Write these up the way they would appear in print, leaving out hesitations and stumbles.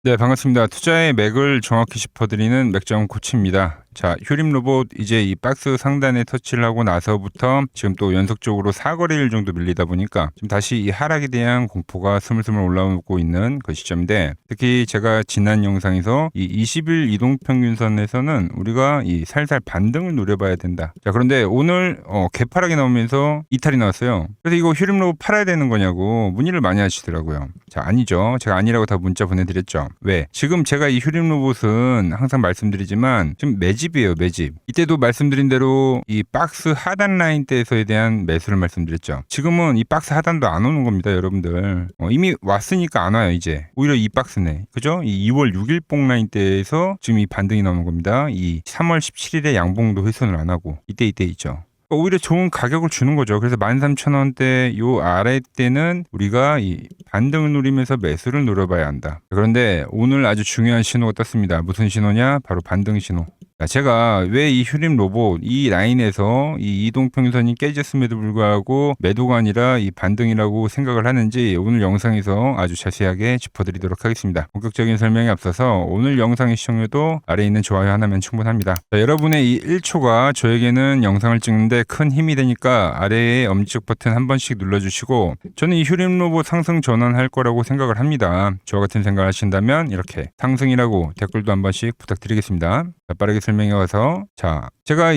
네, 반갑습니다. 투자의 맥을 정확히 짚어드리는 맥자원 코치입니다. 자, 휴림 로봇 이제 이 박스 상단에 터치를 하고 나서부터 지금 또 연속적으로 사거래일 정도 밀리다 보니까 지금 다시 이 하락에 대한 공포가 스물스물 올라오고 있는 그 시점인데, 특히 제가 지난 영상에서 이 20일 이동평균선에서는 우리가 이 살살 반등을 노려봐야 된다. 자, 그런데 오늘 개파락이 나오면서 이탈이 나왔어요. 그래서 이거 휴림 로봇 팔아야 되는 거냐고 문의를 많이 하시더라고요. 자, 아니죠. 제가 아니라고 다 문자 보내드렸죠. 왜? 지금 제가 이 휴림 로봇은 항상 말씀드리지만 지금 매집이에요, 매집. 이때도 말씀드린 대로 이 박스 하단 라인대에서에 대한 매수를 말씀드렸죠. 지금은 이 박스 하단도 안 오는 겁니다, 여러분들. 이미 왔으니까 안 와요, 이제. 오히려 이 박스네. 그죠? 이 2월 6일 봉 라인대에서 지금 이 반등이 나오는 겁니다. 이 3월 17일에 양봉도 훼손을 안 하고 이때 있죠. 오히려 좋은 가격을 주는 거죠. 그래서 13,000원대 요 아래 때는 우리가 이 반등을 노리면서 매수를 노려봐야 한다. 그런데 오늘 아주 중요한 신호가 떴습니다. 무슨 신호냐? 바로 반등 신호. 제가 왜 이 휴림 로봇 이 라인에서 이 이동평균선이 깨졌음에도 불구하고 매도가 아니라 이 반등이라고 생각을 하는지 오늘 영상에서 아주 자세하게 짚어드리도록 하겠습니다. 본격적인 설명에 앞서서 오늘 영상의 시청률도 아래에 있는 좋아요 하나면 충분합니다. 자, 여러분의 이 1초가 저에게는 영상을 찍는데 큰 힘이 되니까 아래에 엄지척 버튼 한 번씩 눌러주시고, 저는 이 휴림 로봇 상승 전환할 거라고 생각을 합니다. 저와 같은 생각을 하신다면 이렇게 상승이라고 댓글도 한 번씩 부탁드리겠습니다. 자, 빠르게 설명해 와서, 자, 제가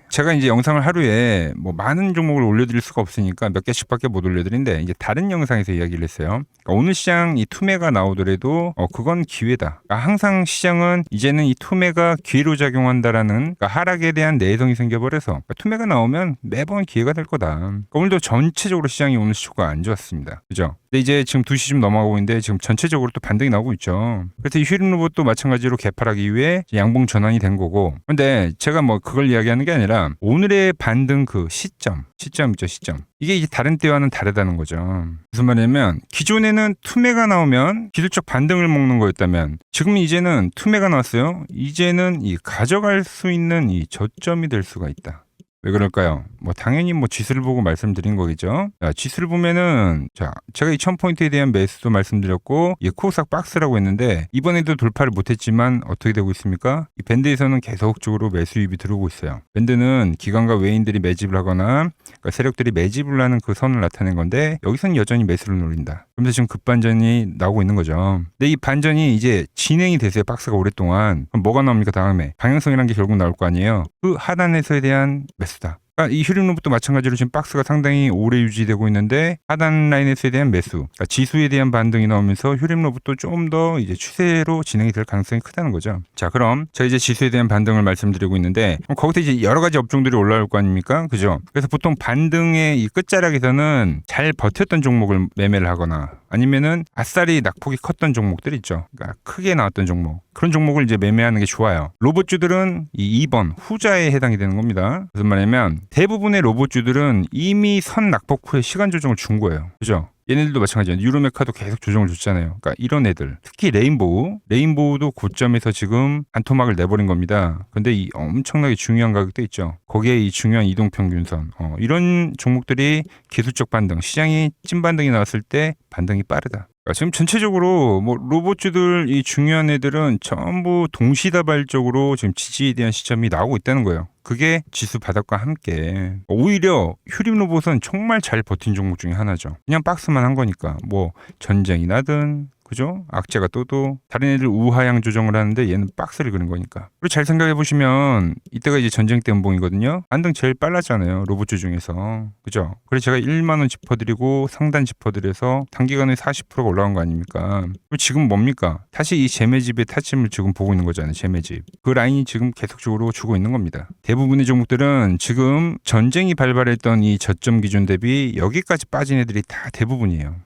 제가 이제 영상을 하루에 뭐 많은 종목을 올려드릴 수가 없으니까 몇 개씩밖에 못 올려드리는데, 이제 다른 영상에서 이야기를 했어요. 그러니까 오늘 시장 이 투매가 나오더라도 그건 기회다. 그러니까 항상 시장은 이제는 이 투매가 기회로 작용한다라는, 그러니까 하락에 대한 내성이 생겨버려서 그러니까 투매가 나오면 매번 기회가 될 거다. 그러니까 오늘도 전체적으로 시장이 오늘 시초가 안 좋았습니다. 그죠? 근데 이제 지금 2시쯤 넘어가고 있는데 지금 전체적으로 또 반등이 나오고 있죠. 그래서 이 휴림 로봇도 마찬가지로 개파락 이후에 양봉 전환이 된 거고, 근데 제가 뭐 그걸 이야기하는 게 아니라 오늘의 반등 그 시점 있죠, 시점. 이게 이제 다른 때와는 다르다는 거죠. 무슨 말이냐면, 기존에는 투매가 나오면 기술적 반등을 먹는 거였다면, 지금 이제는 투매가 나왔어요. 이제는 이 가져갈 수 있는 이 저점이 될 수가 있다. 왜 그럴까요? 뭐 당연히 뭐 지수를 보고 말씀드린 거겠죠. 자, 지수를 보면은, 자, 제가 이 1000포인트에 대한 매수도 말씀드렸고, 이 코스닥 박스라고 했는데 이번에도 돌파를 못했지만 어떻게 되고 있습니까? 이 밴드에서는 계속적으로 매수 유입이 들어오고 있어요. 밴드는 기관과 외인들이 매집을 하거나, 그러니까 세력들이 매집을 하는 그 선을 나타낸 건데, 여기서는 여전히 매수를 노린다. 그러면서 지금 급반전이 나오고 있는 거죠. 근데 이 반전이 이제 진행이 됐어요, 박스가 오랫동안. 그럼 뭐가 나옵니까? 다음에 방향성이라는 게 결국 나올 거 아니에요. 그 하단에서에 대한 매수다. 그러니까 이 휴림 로봇도 마찬가지로 지금 박스가 상당히 오래 유지되고 있는데 하단 라인에서에 대한 매수, 그러니까 지수에 대한 반등이 나오면서 휴림 로봇도 좀 더 이제 추세로 진행이 될 가능성이 크다는 거죠. 자, 그럼 제가 이제 지수에 대한 반등을 말씀드리고 있는데, 거기서 이제 여러 가지 업종들이 올라올 거 아닙니까? 그죠? 그래서 보통 반등의 이 끝자락에서는 잘 버텼던 종목을 매매를 하거나, 아니면은 아싸리 낙폭이 컸던 종목들 있죠. 그러니까 크게 나왔던 종목. 그런 종목을 이제 매매하는 게 좋아요. 로봇주들은 이 2번 후자에 해당이 되는 겁니다. 무슨 말이냐면, 대부분의 로봇주들은 이미 선 낙폭 후에 시간 조정을 준 거예요. 그죠? 얘네들도 마찬가지예요. 유로메카도 계속 조정을 줬잖아요. 그러니까 이런 애들, 특히 레인보우도 고점에서 지금 반토막을 내버린 겁니다. 근데 이 엄청나게 중요한 가격도 있죠. 거기에 이 중요한 이동평균선, 이런 종목들이 기술적 반등, 시장이 찐 반등이 나왔을 때 반등이 빠르다. 그러니까 지금 전체적으로 뭐 로봇주들 이 중요한 애들은 전부 동시다발적으로 지금 지지에 대한 시점이 나오고 있다는 거예요. 그게 지수 바닥과 함께. 오히려 휴림 로봇은 정말 잘 버틴 종목 중에 하나죠. 그냥 박스만 한 거니까 뭐 전쟁이 나든, 그죠? 악재가 떠도 다른 애들 우하향 조정을 하는데 얘는 박스를 그린 거니까. 그리고 잘 생각해 보시면 이때가 이제 전쟁 때 음봉이거든요. 반등 제일 빨랐잖아요, 로봇주 중에서. 그죠? 그래서 제가 1만 원 짚어드리고 상단 짚어드려서 단기간에 40%가 올라간 거 아닙니까? 그리고 지금 뭡니까? 다시 이 재매집의 타침을 지금 보고 있는 거잖아요, 재매집. 그 라인이 지금 계속적으로 주고 있는 겁니다. 대부분의 종목들은 지금 전쟁이 발발했던 이 저점 기준 대비 여기까지 빠진 애들이 다 대부분이에요.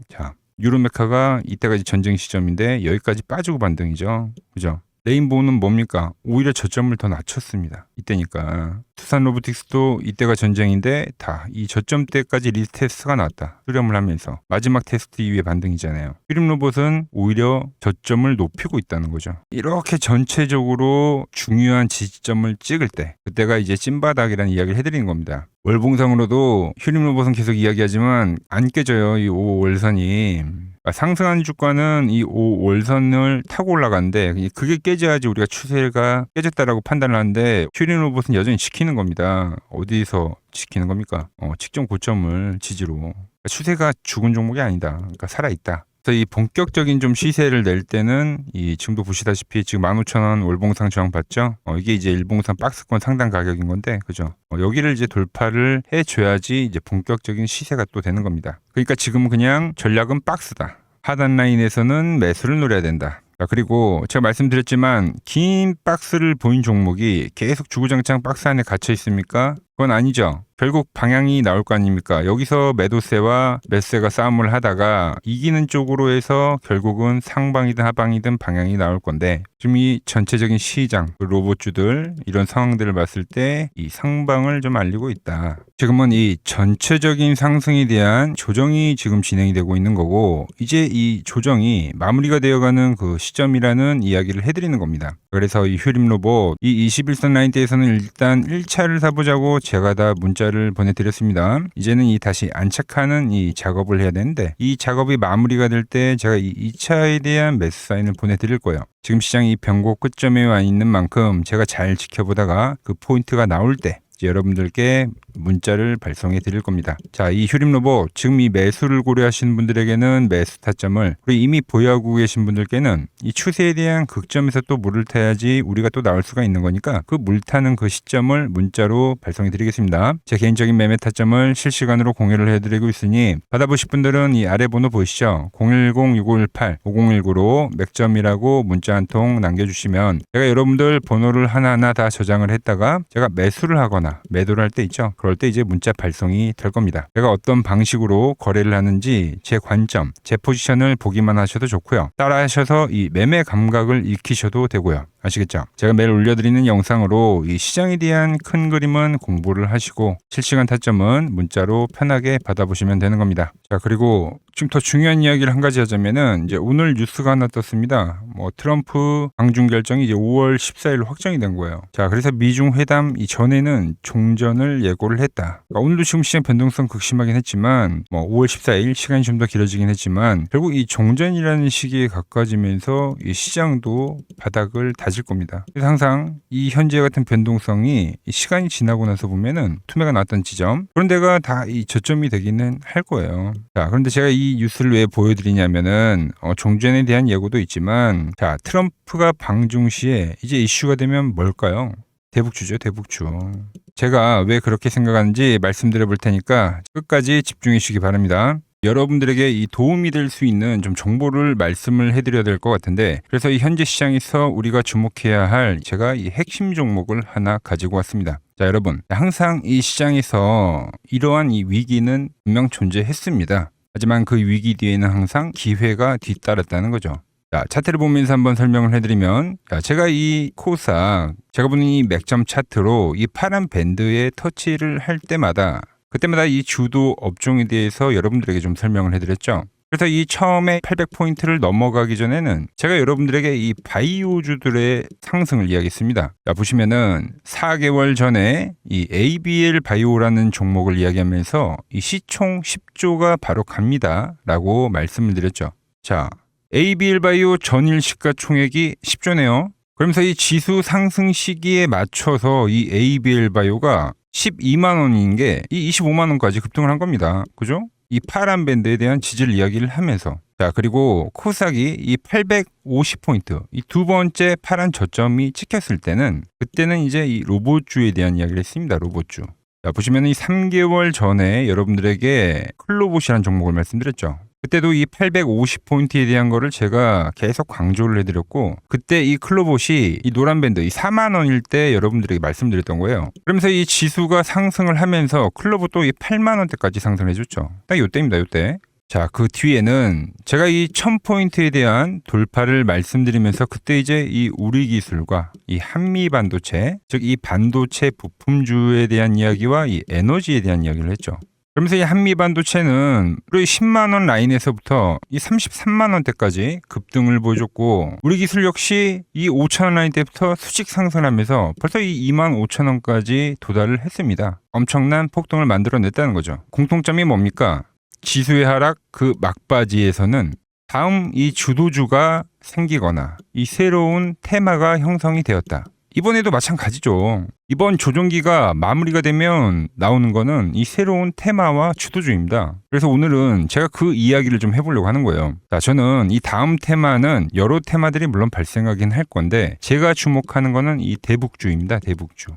자, 유로메카가 이때가 전쟁 시점인데 여기까지 빠지고 반등이죠. 그죠? 레인보우는 뭡니까? 오히려 저점을 더 낮췄습니다. 이때니까. 투산 로보틱스도 이때가 전쟁인데 다 이 저점 때까지 리테스트가 나왔다. 수렴을 하면서 마지막 테스트 이후에 반등이잖아요. 휴림 로봇은 오히려 저점을 높이고 있다는 거죠. 이렇게 전체적으로 중요한 지지점을 찍을 때, 그때가 이제 찐바닥이라는 이야기를 해드리는 겁니다. 월봉상으로도 휴림 로봇은 계속 이야기하지만 안 깨져요. 이 5월선이. 상승하는 주가는 이 5월선을 타고 올라가는데 그게 깨져야지 우리가 추세가 깨졌다라고 판단을 하는데 휴림 로봇은 여전히 지키는 겁니다. 어디서 지키는 겁니까? 직전 고점을 지지로. 추세가 죽은 종목이 아니다. 그러니까 살아있다. 그래서 이 본격적인 좀 시세를 낼 때는 이 지금도 보시다시피 지금 15,000원 월봉상 저항 봤죠? 이게 이제 일봉상 박스권 상단 가격인 건데, 그죠? 여기를 이제 돌파를 해줘야지 이제 본격적인 시세가 또 되는 겁니다. 그러니까 지금은 그냥 전략은 박스다. 하단 라인에서는 매수를 노려야 된다. 그리고 제가 말씀드렸지만 긴 박스를 보인 종목이 계속 주구장창 박스 안에 갇혀 있습니까? 그건 아니죠. 결국 방향이 나올 거 아닙니까? 여기서 매도세와 매수세가 싸움을 하다가 이기는 쪽으로 해서 결국은 상방이든 하방이든 방향이 나올 건데 지금 이 전체적인 시장, 로봇주들 이런 상황들을 봤을 때 이 상방을 좀 알리고 있다. 지금은 이 전체적인 상승에 대한 조정이 지금 진행이 되고 있는 거고 이제 이 조정이 마무리가 되어가는 그 시점이라는 이야기를 해드리는 겁니다. 그래서 이 휴림 로봇 이 21선 라인대에서는 일단 1차를 사보자고 제가 다 문자를 보내드렸습니다. 이제는 이 다시 안착하는 이 작업을 해야 되는데 이 작업이 마무리가 될 때 제가 이 2차에 대한 매수 사인을 보내드릴 거예요. 지금 시장이 변곡 끝점에 와 있는 만큼 제가 잘 지켜보다가 그 포인트가 나올 때 여러분들께 문자를 발송해 드릴 겁니다. 자, 이 휴림 로봇 지금 이 매수를 고려하시는 분들에게는 매수 타점을 그리고 이미 보유하고 계신 분들께는 이 추세에 대한 극점에서 또 물을 타야지 우리가 또 나올 수가 있는 거니까 그 물 타는 그 시점을 문자로 발송해 드리겠습니다. 제 개인적인 매매 타점을 실시간으로 공유를 해드리고 있으니 받아보실 분들은 이 아래 번호 보이시죠? 010-6518-5019로 맥점이라고 문자 한 통 남겨주시면 제가 여러분들 번호를 하나하나 다 저장을 했다가 제가 매수를 하거나 매도를 할 때 있죠. 그럴 때 이제 문자 발송이 될 겁니다. 제가 어떤 방식으로 거래를 하는지 제 관점, 제 포지션을 보기만 하셔도 좋고요. 따라 하셔서 이 매매 감각을 익히셔도 되고요. 아시겠죠? 제가 매일 올려드리는 영상으로 이 시장에 대한 큰 그림은 공부를 하시고 실시간 타점은 문자로 편하게 받아보시면 되는 겁니다. 자, 그리고 지금 더 중요한 이야기를 한 가지 하자면은 이제 오늘 뉴스가 하나 떴습니다. 트럼프 방중 결정이 이제 5월 14일 확정이 된 거예요. 자, 그래서 미중 회담 이전에는 종전을 예고를 했다. 그러니까 오늘도 지금 시장 변동성 극심하긴 했지만 5월 14일 시간이 좀 더 길어지긴 했지만 결국 이 종전이라는 시기에 가까워지면서 이 시장도 바닥을 다질 겁니다. 그래서 항상 이 현재 같은 변동성이 시간이 지나고 나서 보면은 투매가 나왔던 지점 그런 데가 다 이 저점이 되기는 할 거예요. 자, 그런데 제가 이 뉴스를 왜 보여드리냐면은 종전에 대한 예고도 있지만 자, 트럼프가 방중 시에 이제 이슈가 되면 뭘까요? 대북주죠, 대북주. 제가 왜 그렇게 생각하는지 말씀드려 볼 테니까 끝까지 집중해 주시기 바랍니다. 여러분들에게 이 도움이 될 수 있는 좀 정보를 말씀을 해드려야 될 것 같은데 그래서 이 현재 시장에서 우리가 주목해야 할 제가 이 핵심 종목을 하나 가지고 왔습니다. 자, 여러분 항상 이 시장에서 이러한 이 위기는 분명 존재했습니다. 하지만 그 위기 뒤에는 항상 기회가 뒤따랐다는 거죠. 자, 차트를 보면서 한번 설명을 해드리면 자, 제가 이 코스닥 제가 보는 이 맥점 차트로 이 파란 밴드에 터치를 할 때마다 그때마다 이 주도 업종에 대해서 여러분들에게 좀 설명을 해드렸죠. 그래서 이 처음에 800포인트를 넘어가기 전에는 제가 여러분들에게 이 바이오주들의 상승을 이야기했습니다. 자, 보시면은 4개월 전에 이 ABL 바이오라는 종목을 이야기하면서 이 시총 10조가 바로 갑니다 라고 말씀을 드렸죠. 자, ABL 바이오 전일 시가총액이 10조네요. 그러면서 이 지수 상승 시기에 맞춰서 이 ABL 바이오가 12만 원인 게 이 25만 원까지 급등을 한 겁니다. 그죠? 이 파란 밴드에 대한 지지를 이야기를 하면서 자, 그리고 코스닥이 이 850포인트 이 두 번째 파란 저점이 찍혔을 때는 그때는 이제 이 로봇주에 대한 이야기를 했습니다. 로봇주. 자, 보시면 이 3개월 전에 여러분들에게 클로봇이라는 종목을 말씀드렸죠. 그때도 이 850포인트에 대한 거를 제가 계속 강조를 해드렸고 그때 이 클로봇이 이 노란 밴드 이 4만 원일 때 여러분들에게 말씀드렸던 거예요. 그러면서 이 지수가 상승을 하면서 클로봇도 이 8만 원대까지 상승을 해줬죠. 딱 요때입니다. 요때. 자, 그 뒤에는 제가 이 1000포인트에 대한 돌파를 말씀드리면서 그때 이제 이 우리 기술과 이 한미 반도체 즉 이 반도체 부품주에 대한 이야기와 이 에너지에 대한 이야기를 했죠. 그러면서 이 한미반도체는 우리 10만 원 라인에서부터 이 33만 원대까지 급등을 보여줬고, 우리 기술 역시 이 5천 원 라인대부터 수직 상승하면서 벌써 이 2만 5천 원까지 도달을 했습니다. 엄청난 폭등을 만들어냈다는 거죠. 공통점이 뭡니까? 지수의 하락 그 막바지에서는 다음 이 주도주가 생기거나 이 새로운 테마가 형성이 되었다. 이번에도 마찬가지죠. 이번 조정기가 마무리가 되면 나오는 거는 이 새로운 테마와 주도주입니다. 그래서 오늘은 제가 그 이야기를 좀 해보려고 하는 거예요. 자, 저는 이 다음 테마는 여러 테마들이 물론 발생하긴 할 건데, 제가 주목하는 거는 이 대북주입니다. 대북주.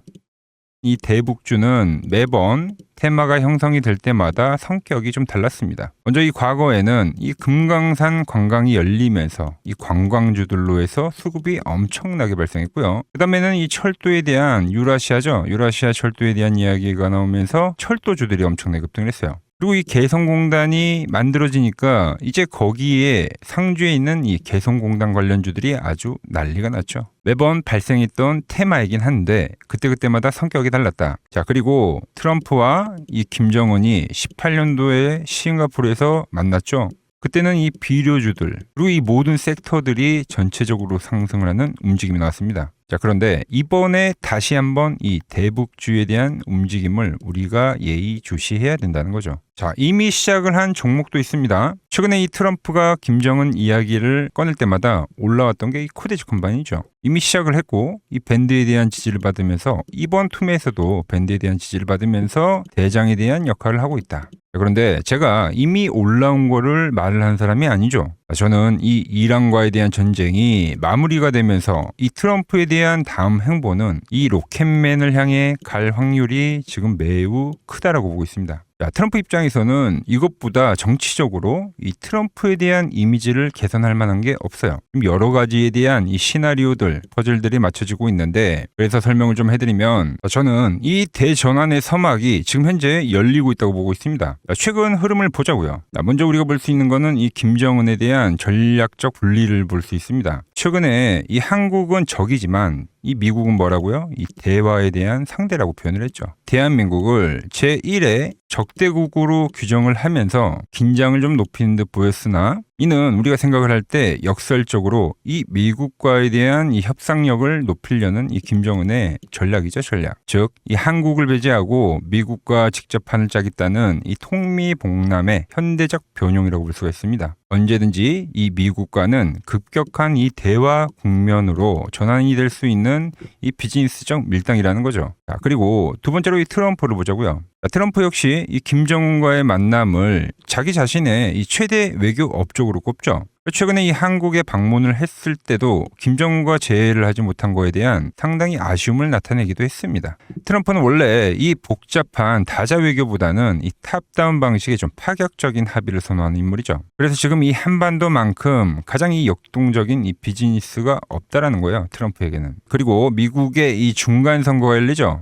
이 대북주는 매번 테마가 형성이 될 때마다 성격이 좀 달랐습니다. 먼저 이 과거에는 이 금강산 관광이 열리면서 이 관광주들로 해서 수급이 엄청나게 발생했고요. 그 다음에는 이 철도에 대한 유라시아죠. 유라시아 철도에 대한 이야기가 나오면서 철도주들이 엄청나게 급등을 했어요. 그리고 이 개성공단이 만들어지니까 이제 거기에 상주에 있는 이 개성공단 관련주들이 아주 난리가 났죠. 매번 발생했던 테마이긴 한데 그때그때마다 성격이 달랐다. 자, 그리고 트럼프와 이 김정은이 18년도에 싱가포르에서 만났죠. 그때는 이 비료주들 그리고 이 모든 섹터들이 전체적으로 상승을 하는 움직임이 나왔습니다. 자, 그런데 이번에 다시 한번 이 대북주에 대한 움직임을 우리가 예의주시해야 된다는 거죠. 자, 이미 시작을 한 종목도 있습니다. 최근에 이 트럼프가 김정은 이야기를 꺼낼 때마다 올라왔던 게 이 코데지 컴바인이죠. 이미 시작을 했고 이 밴드에 대한 지지를 받으면서 이번 투매에서도 밴드에 대한 지지를 받으면서 대장에 대한 역할을 하고 있다. 그런데 제가 이미 올라온 거를 말을 한 사람이 아니죠. 저는 이 이란과에 대한 전쟁이 마무리가 되면서 이 트럼프에 대한 다음 행보는 이 로켓맨을 향해 갈 확률이 지금 매우 크다라고 보고 있습니다. 자, 트럼프 입장에서는 이것보다 정치적으로 이 트럼프에 대한 이미지를 개선할 만한 게 없어요. 여러 가지에 대한 이 시나리오들, 퍼즐들이 맞춰지고 있는데, 그래서 설명을 좀 해드리면 저는 이 대전환의 서막이 지금 현재 열리고 있다고 보고 있습니다. 최근 흐름을 보자고요. 먼저 우리가 볼 수 있는 거는 이 김정은에 대한 전략적 분리를 볼 수 있습니다. 최근에 이 한국은 적이지만 이 미국은 뭐라고요? 이 대화에 대한 상대라고 표현을 했죠. 대한민국을 제1의 적대국으로 규정을 하면서 긴장을 좀 높이는 듯 보였으나, 이는 우리가 생각을 할 때 역설적으로 이 미국과에 대한 이 협상력을 높이려는 이 김정은의 전략이죠, 전략. 즉, 이 한국을 배제하고 미국과 직접 판을 짜겠다는 이 통미봉남의 현대적 변용이라고 볼 수가 있습니다. 언제든지 이 미국과는 급격한 이 대화 국면으로 전환이 될 수 있는 이 비즈니스적 밀당이라는 거죠. 자, 그리고 두 번째로 이 트럼프를 보자고요. 트럼프 역시 이 김정은과의 만남을 자기 자신의 이 최대 외교 업적으로 꼽죠. 최근에 이 한국에 방문을 했을 때도 김정은과 재회를 하지 못한 거에 대한 상당히 아쉬움을 나타내기도 했습니다. 트럼프는 원래 이 복잡한 다자 외교보다는 이 탑다운 방식의 좀 파격적인 합의를 선호하는 인물이죠. 그래서 지금 이 한반도만큼 가장 이 역동적인 이 비즈니스가 없다라는 거예요, 트럼프에게는. 그리고 미국의 이 중간 선거가 열리죠.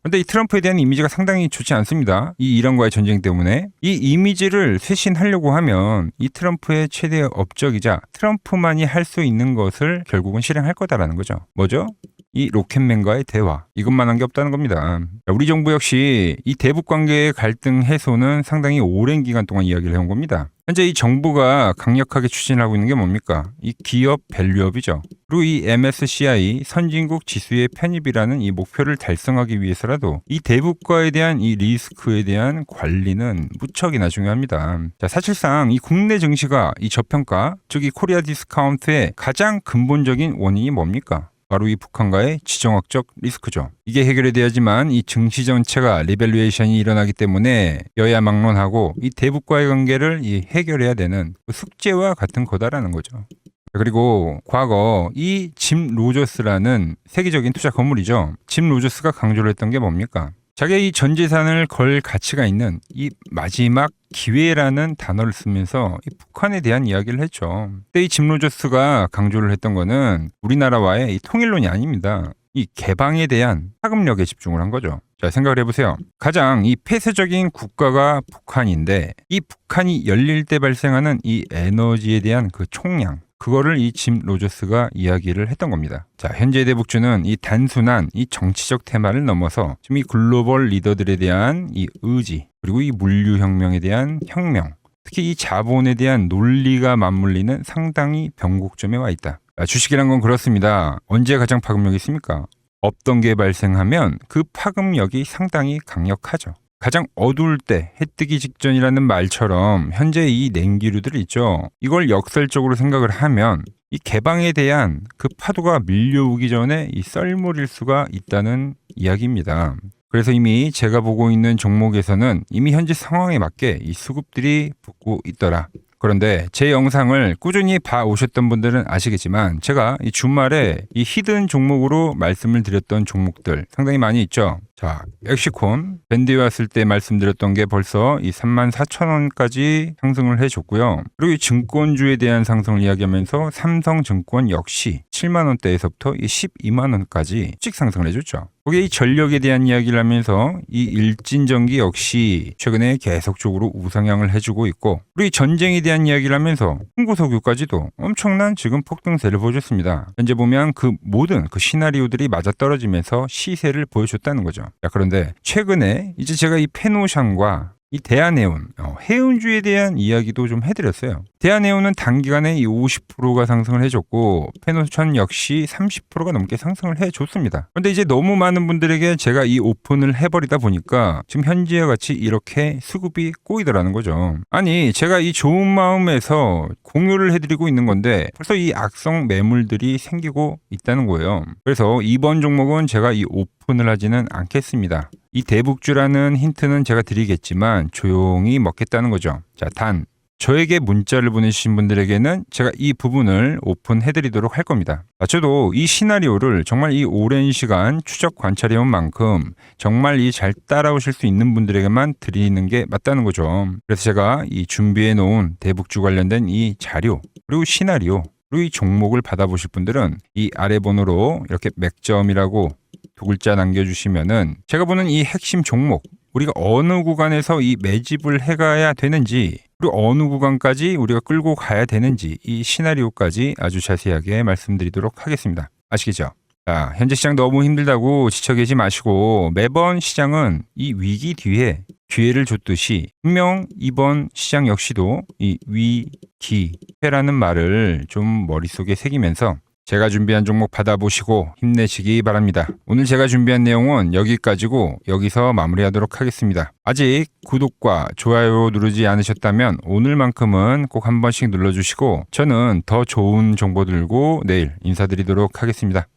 근데 이 트럼프에 대한 이미지가 상당히 좋지 않습니다. 이 이란과의 전쟁 때문에. 이 이미지를 쇄신하려고 하면 이 트럼프의 최대 업적이자 트럼프만이 할 수 있는 것을 결국은 실행할 거다라는 거죠. 뭐죠? 이 로켓맨과의 대화. 이것만 한 게 없다는 겁니다. 우리 정부 역시 이 대북 관계의 갈등 해소는 상당히 오랜 기간 동안 이야기를 해온 겁니다. 현재 이 정부가 강력하게 추진하고 있는 게 뭡니까? 이 기업 밸류업이죠. 그리고 이 MSCI 선진국 지수의 편입이라는 이 목표를 달성하기 위해서라도 이 대북과에 대한 이 리스크에 대한 관리는 무척이나 중요합니다. 자, 사실상 이 국내 증시가 이 저평가, 즉 이 코리아 디스카운트의 가장 근본적인 원인이 뭡니까? 바로 이 북한과의 지정학적 리스크죠. 이게 해결이 돼야지만 이 증시 전체가 리밸류에이션이 일어나기 때문에 여야 막론하고 이 대북과의 관계를 이 해결해야 되는 숙제와 같은 거다라는 거죠. 그리고 과거 이 짐 로저스라는 세계적인 투자 건물이죠. 짐 로저스가 강조를 했던 게 뭡니까? 자기의 이 전 재산을 걸 가치가 있는 이 마지막 기회라는 단어를 쓰면서 이 북한에 대한 이야기를 했죠. 그때 이 짐 로저스가 강조를 했던 거는 우리나라와의 이 통일론이 아닙니다. 이 개방에 대한 파급력에 집중을 한 거죠. 자, 생각을 해보세요. 가장 이 폐쇄적인 국가가 북한인데 이 북한이 열릴 때 발생하는 이 에너지에 대한 그 총량, 그거를 이 짐 로저스가 이야기를 했던 겁니다. 자, 현재 대북주는 이 단순한 이 정치적 테마를 넘어서 지금 이 글로벌 리더들에 대한 이 의지, 그리고 이 물류혁명에 대한 혁명, 특히 이 자본에 대한 논리가 맞물리는 상당히 변곡점에 와 있다. 주식이란 건 그렇습니다. 언제 가장 파급력이 있습니까? 없던 게 발생하면 그 파급력이 상당히 강력하죠. 가장 어두울 때 해 뜨기 직전이라는 말처럼 현재 이 냉기류들 있죠. 이걸 역설적으로 생각을 하면 이 개방에 대한 그 파도가 밀려오기 전에 이 썰물일 수가 있다는 이야기입니다. 그래서 이미 제가 보고 있는 종목에서는 이미 현재 상황에 맞게 이 수급들이 붙고 있더라. 그런데 제 영상을 꾸준히 봐오셨던 분들은 아시겠지만 제가 이 주말에 이 히든 종목으로 말씀을 드렸던 종목들 상당히 많이 있죠. 자, 엑시콘 밴드에 왔을 때 말씀드렸던 게 벌써 이 34,000원까지 상승을 해줬고요. 그리고 이 증권주에 대한 상승을 이야기하면서 삼성증권 역시 7만원대에서부터 이 12만원까지 씩 상승을 해줬죠. 거기에 이 전력에 대한 이야기를 하면서 이 일진전기 역시 최근에 계속적으로 우상향을 해주고 있고, 그리고 이 전쟁에 대한 이야기를 하면서 흥구석유까지도 엄청난 지금 폭등세를 보여줬습니다. 현재 보면 그 모든 그 시나리오들이 맞아떨어지면서 시세를 보여줬다는 거죠. 자, 그런데 최근에 이제 제가 이 페노샨과 이 대한해운, 해운주에 대한 이야기도 좀 해드렸어요. 대한해운은 단기간에 이 50%가 상승을 해줬고, 페노션 역시 30%가 넘게 상승을 해줬습니다. 그런데 이제 너무 많은 분들에게 제가 이 오픈을 해버리다 보니까 지금 현재와 같이 이렇게 수급이 꼬이더라는 거죠. 아니, 제가 이 좋은 마음에서 공유를 해드리고 있는 건데 벌써 이 악성 매물들이 생기고 있다는 거예요. 그래서 이번 종목은 제가 이 오픈을 하지는 않겠습니다. 이 대북주라는 힌트는 제가 드리겠지만 조용히 먹겠다는 거죠. 자, 단 저에게 문자를 보내주신 분들에게는 제가 이 부분을 오픈해드리도록 할 겁니다. 저도 이 시나리오를 정말 이 오랜 시간 추적 관찰해온 만큼 정말 이 잘 따라오실 수 있는 분들에게만 드리는 게 맞다는 거죠. 그래서 제가 이 준비해놓은 대북주 관련된 이 자료, 그리고 시나리오, 그리고 이 종목을 받아보실 분들은 이 아래 번호로 이렇게 맥점이라고 두 글자 남겨주시면은 제가 보는 이 핵심 종목, 우리가 어느 구간에서 이 매집을 해가야 되는지, 그리고 어느 구간까지 우리가 끌고 가야 되는지 이 시나리오까지 아주 자세하게 말씀드리도록 하겠습니다. 아시겠죠? 자, 현재 시장 너무 힘들다고 지쳐 계시 마시고 매번 시장은 이 위기 뒤에 기회를 줬듯이 분명 이번 시장 역시도 이 위기회라는 말을 좀 머릿속에 새기면서 제가 준비한 종목 받아보시고 힘내시기 바랍니다. 오늘 제가 준비한 내용은 여기까지고 여기서 마무리하도록 하겠습니다. 아직 구독과 좋아요 누르지 않으셨다면 오늘만큼은 꼭 한 번씩 눌러주시고 저는 더 좋은 정보 들고 내일 인사드리도록 하겠습니다.